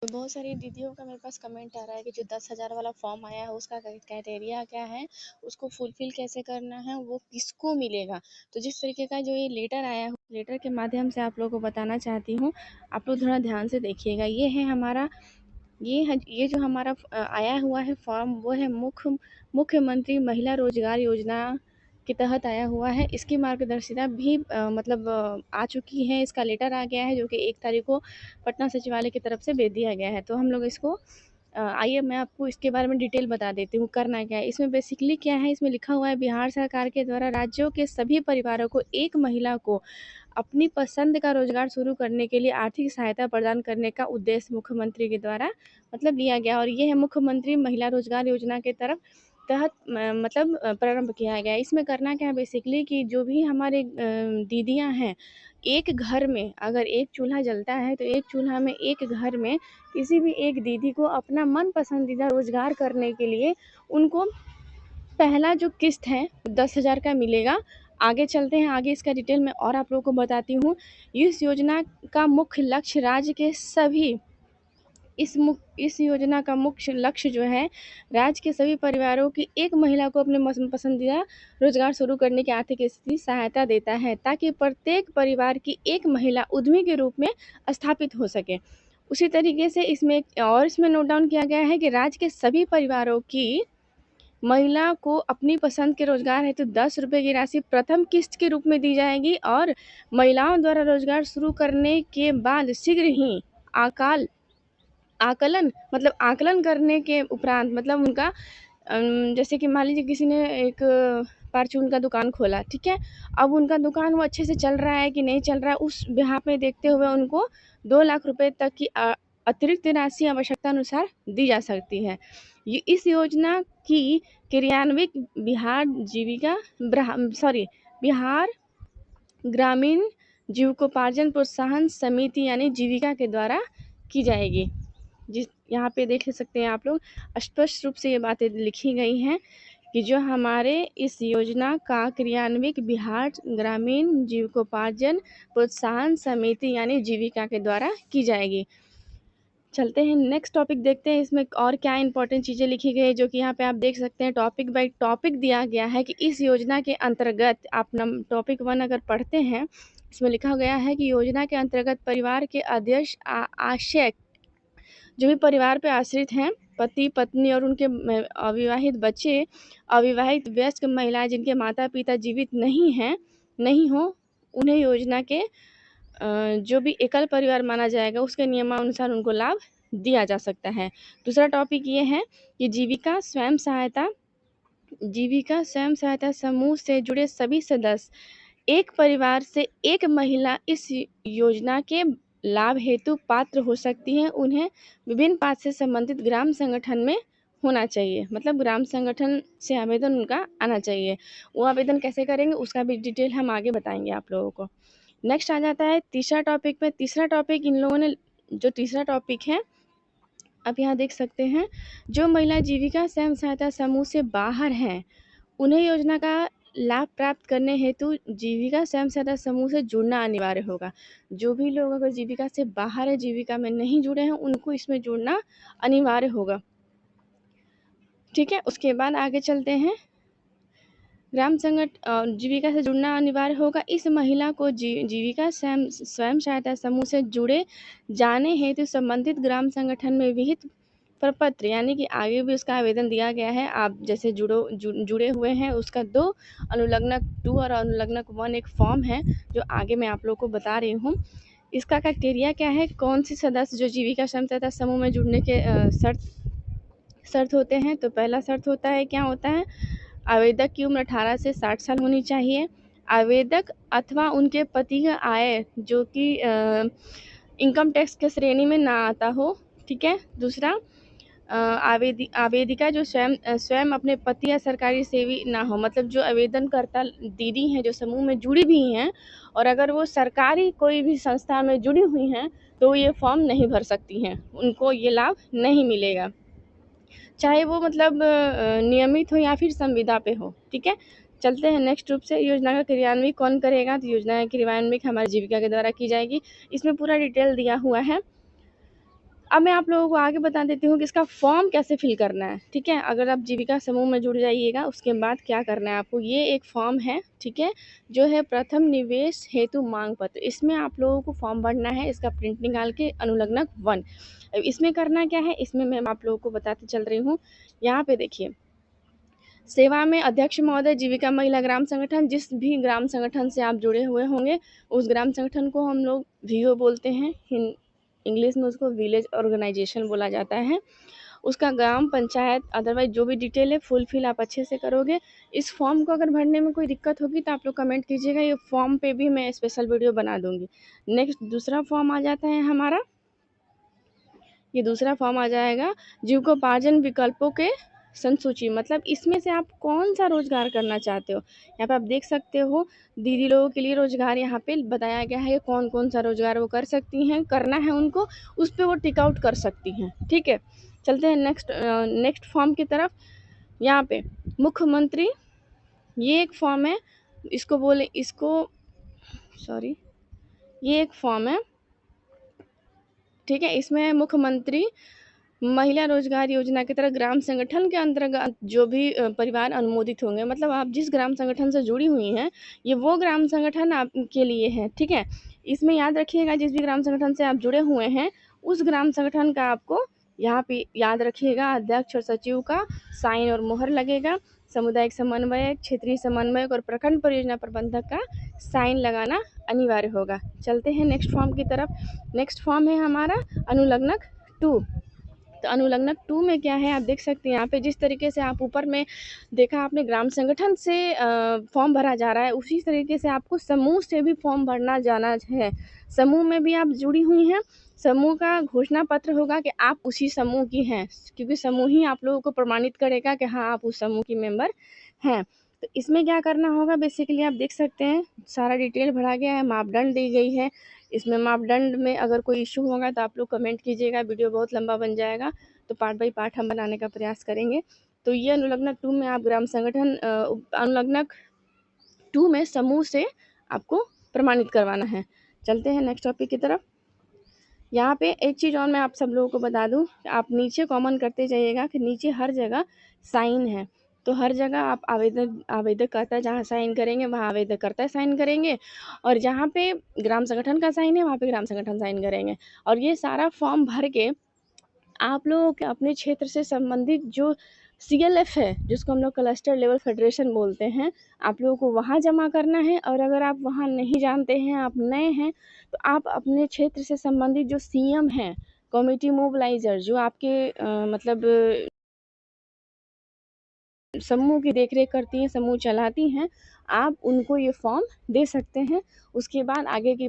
तो बहुत सारी दीदियों का मेरे पास कमेंट आ रहा है कि जो 10,000 वाला फॉर्म आया है उसका क्राइटेरिया क्या है, उसको फुलफिल कैसे करना है, वो किसको मिलेगा। तो जिस तरीके का जो ये लेटर आया है, लेटर के माध्यम से आप लोगों को बताना चाहती हूँ। आप लोग थोड़ा ध्यान से देखिएगा। ये है हमारा ये जो हमारा आया हुआ है फॉर्म, वो है मुख्यमंत्री महिला रोजगार योजना के तहत आया हुआ है। इसकी मार्गदर्शिता भी आ चुकी है। इसका लेटर आ गया है जो कि 1 तारीख को पटना सचिवालय की तरफ से भेज दिया गया है। तो हम लोग इसको आइए मैं आपको इसके बारे में डिटेल बता देती हूँ करना क्या है। इसमें बेसिकली क्या है, इसमें लिखा हुआ है बिहार सरकार के द्वारा राज्यों के सभी परिवारों को एक महिला को अपनी पसंद का रोजगार शुरू करने के लिए आर्थिक सहायता प्रदान करने का उद्देश्य मुख्यमंत्री के द्वारा लिया गया। और ये है मुख्यमंत्री महिला रोजगार योजना के तहत प्रारंभ किया गया है। इसमें करना क्या है बेसिकली कि जो भी हमारे दीदियाँ हैं, एक घर में अगर एक चूल्हा जलता है तो एक चूल्हा में एक घर में किसी भी एक दीदी को अपना मन पसंदीदा रोजगार करने के लिए उनको पहला जो किस्त है 10,000 का मिलेगा। आगे चलते हैं, आगे इसका डिटेल में और आप लोगों को बताती हूँ। इस योजना का मुख्य लक्ष्य राज्य के सभी इस योजना का मुख्य लक्ष्य जो है राज्य के सभी परिवारों की एक महिला को अपने पसंदीदा रोजगार शुरू करने की आर्थिक स्थिति सहायता देता है, ताकि प्रत्येक परिवार की एक महिला उद्यमी के रूप में स्थापित हो सके। उसी तरीके से इसमें नोट डाउन किया गया है कि राज्य के सभी परिवारों की महिला को अपनी पसंद के रोजगार हेतु 10 रुपये की राशि प्रथम किस्त के रूप में दी जाएगी और महिलाओं द्वारा रोजगार शुरू करने के बाद शीघ्र ही आकलन करने के उपरांत उनका जैसे कि मान लीजिए किसी ने एक परचून का दुकान खोला, ठीक है। अब उनका दुकान वो अच्छे से चल रहा है कि नहीं चल रहा है, उस बिहाफ में देखते हुए उनको 2 लाख रुपए तक की अतिरिक्त राशि आवश्यकता अनुसार दी जा सकती है। इस योजना की क्रियान्वित बिहार ग्रामीण जीविकोपार्जन प्रोत्साहन समिति यानी जीविका के द्वारा की जाएगी। जिस यहाँ पे देख सकते हैं आप लोग, स्पष्ट रूप से ये बातें लिखी गई हैं कि जो हमारे इस योजना का क्रियान्वित बिहार ग्रामीण जीविकोपार्जन प्रोत्साहन समिति यानी जीविका के द्वारा की जाएगी। चलते हैं नेक्स्ट टॉपिक देखते हैं इसमें और क्या इंपॉर्टेंट चीज़ें लिखी गई है, जो कि यहाँ पे आप देख सकते हैं। टॉपिक बाय टॉपिक दिया गया है कि इस योजना के अंतर्गत आप टॉपिक 1 अगर पढ़ते हैं, इसमें लिखा गया है कि योजना के अंतर्गत परिवार के अध्यक्ष आशय जो भी परिवार पे आश्रित हैं, पति पत्नी और उनके अविवाहित बच्चे, अविवाहित वयस्क महिलाएं जिनके माता पिता जीवित नहीं हो, उन्हें योजना के जो भी एकल परिवार माना जाएगा उसके नियमानुसार उनको लाभ दिया जा सकता है। दूसरा टॉपिक ये है कि जीविका स्वयं सहायता समूह से जुड़े सभी सदस्य एक परिवार से एक महिला इस योजना के लाभ हेतु पात्र हो सकती हैं। उन्हें विभिन्न पात्र से संबंधित ग्राम संगठन में होना चाहिए, ग्राम संगठन से आवेदन उनका आना चाहिए। वो आवेदन कैसे करेंगे उसका भी डिटेल हम आगे बताएंगे आप लोगों को। नेक्स्ट आ जाता है तीसरा टॉपिक में। तीसरा टॉपिक इन लोगों ने जो तीसरा टॉपिक है आप यहाँ देख सकते हैं, जो महिला जीविका स्वयं सहायता समूह से बाहर हैं उन्हें योजना का लाभ प्राप्त करने हेतु जीविका स्वयं सहायता समूह से जुड़ना अनिवार्य होगा। जो भी लोग अगर जीविका से बाहर है, जीविका में नहीं जुड़े हैं, उनको इसमें जुड़ना अनिवार्य होगा, ठीक है। उसके बाद आगे चलते हैं, ग्राम संगठन जीविका से जुड़ना अनिवार्य होगा। इस महिला को जीविका स्वयं सहायता समूह से जुड़े जाने हेतु संबंधित ग्राम संगठन में विहित प्रपत्र यानी कि आगे भी उसका आवेदन दिया गया है। आप जैसे जुड़े हुए हैं उसका 2 अनुलग्नक 2 और अनुलग्नक 1 एक फॉर्म है जो आगे मैं आप लोग को बता रही हूँ। इसका क्राइटेरिया क्या है, कौन से सदस्य जो जीविका स्वयं सहायता समूह में जुड़ने के शर्त होते हैं। तो पहला शर्त होता है, क्या होता है, आवेदक की उम्र 18 से 60 साल होनी चाहिए। आवेदक अथवा उनके पति का आय जो कि इनकम टैक्स के श्रेणी में ना आता हो, ठीक है। दूसरा, आवेदिका जो स्वयं अपने पति या सरकारी सेवी ना हो, जो आवेदनकर्ता दीदी हैं जो समूह में जुड़ी भी हैं और अगर वो सरकारी कोई भी संस्था में जुड़ी हुई हैं तो ये फॉर्म नहीं भर सकती हैं, उनको ये लाभ नहीं मिलेगा, चाहे वो नियमित हो या फिर संविदा पे हो, ठीक है। चलते हैं नेक्स्ट रूप से, योजना का क्रियान्वयन कौन करेगा। तो योजना का क्रियान्वयन हमारी जीविका के द्वारा की जाएगी। इसमें पूरा डिटेल दिया हुआ है। अब मैं आप लोगों को आगे बता देती हूँ कि इसका फॉर्म कैसे फिल करना है, ठीक है। अगर आप जीविका समूह में जुड़ जाइएगा उसके बाद क्या करना है आपको, ये एक फॉर्म है, ठीक है, जो है प्रथम निवेश हेतु मांग पत्र। इसमें आप लोगों को फॉर्म भरना है, इसका प्रिंट निकाल के अनुलग्नक 1। इसमें करना क्या है, इसमें मैं आप लोगों को बताते चल रही हूँ। यहाँ पे देखिए, सेवा में अध्यक्ष महोदय जीविका महिला ग्राम संगठन, जिस भी ग्राम संगठन से आप जुड़े हुए होंगे उस ग्राम संगठन को हम लोग वीओ बोलते हैं, इंग्लिश में उसको विलेज ऑर्गेनाइजेशन बोला जाता है। उसका ग्राम पंचायत अदरवाइज जो भी डिटेल है फुलफिल आप अच्छे से करोगे। इस फॉर्म को अगर भरने में कोई दिक्कत होगी तो आप लोग कमेंट कीजिएगा, ये फॉर्म पे भी मैं स्पेशल वीडियो बना दूंगी। नेक्स्ट दूसरा फॉर्म आ जाता है हमारा, ये दूसरा फॉर्म आ जाएगा जीविकोपार्जन विकल्पों के संसूची, मतलब इसमें से आप कौन सा रोजगार करना चाहते हो। यहाँ पे आप देख सकते हो दीदी लोगों के लिए रोजगार यहाँ पे बताया गया है, कौन कौन सा रोजगार वो कर सकती हैं, करना है उनको, उस पर वो टिक आउट कर सकती हैं, ठीक है। चलते हैं नेक्स्ट फॉर्म की तरफ। यहाँ पे मुख्यमंत्री, ये एक फॉर्म है, इसको बोले इसको सॉरी, ये एक फॉर्म है, ठीक है। इसमें मुख्यमंत्री महिला रोजगार योजना की तरह ग्राम संगठन के अंतर्गत जो भी परिवार अनुमोदित होंगे, मतलब आप जिस ग्राम संगठन से जुड़ी हुई हैं ये वो ग्राम संगठन आपके लिए है, ठीक है। इसमें याद रखिएगा जिस भी ग्राम संगठन से आप जुड़े हुए हैं उस ग्राम संगठन का आपको यहाँ पे याद रखिएगा अध्यक्ष और सचिव का साइन और मोहर लगेगा, सामुदायिक समन्वयक, क्षेत्रीय समन्वयक और प्रखंड परियोजना प्रबंधक का साइन लगाना अनिवार्य होगा। चलते हैं नेक्स्ट फॉर्म की तरफ। नेक्स्ट फॉर्म है हमारा अनुलग्नक 2। तो अनुलग्नक 2 में क्या है, आप देख सकते हैं यहाँ पे जिस तरीके से आप ऊपर में देखा आपने ग्राम संगठन से फॉर्म भरा जा रहा है, उसी तरीके से आपको समूह से भी फॉर्म भरना जाना है। समूह में भी आप जुड़ी हुई हैं, समूह का घोषणा पत्र होगा कि आप उसी समूह की हैं, क्योंकि समूह ही आप लोगों को प्रमाणित करेगा कि हाँ आप उस समूह की मेंबर हैं। तो इसमें क्या करना होगा, बेसिकली आप देख सकते हैं सारा डिटेल भरा गया है, मापदंड दी गई है। इसमें मापदंड में अगर कोई इशू होगा तो आप लोग कमेंट कीजिएगा, वीडियो बहुत लंबा बन जाएगा तो पार्ट बाय पार्ट हम बनाने का प्रयास करेंगे। तो ये अनुलग्नक 2 में आप ग्राम संगठन अनुलग्नक 2 में समूह से आपको प्रमाणित करवाना है। चलते हैं नेक्स्ट टॉपिक की तरफ। यहाँ पे एक चीज़ और मैं आप सब लोगों को बता दूं, आप नीचे कॉमन करते जाइएगा कि नीचे हर जगह साइन है, तो हर जगह आप आवेदक करता जहाँ साइन करेंगे वहाँ आवेदक करता साइन करेंगे, और जहाँ पे ग्राम संगठन का साइन है वहाँ पे ग्राम संगठन साइन करेंगे। और ये सारा फॉर्म भर के आप लोगों के अपने क्षेत्र से संबंधित जो CLF है, जिसको हम लोग क्लस्टर लेवल फेडरेशन बोलते हैं, आप लोगों को वहाँ जमा करना है। और अगर आप वहाँ नहीं जानते हैं, आप नए हैं, तो आप अपने क्षेत्र से संबंधित जो CM हैं, कमिटी मोबिलाइजर, जो आपके मतलब समूह की देखरेख करती हैं, समूह चलाती हैं, आप उनको ये फॉर्म दे सकते हैं। उसके बाद आगे की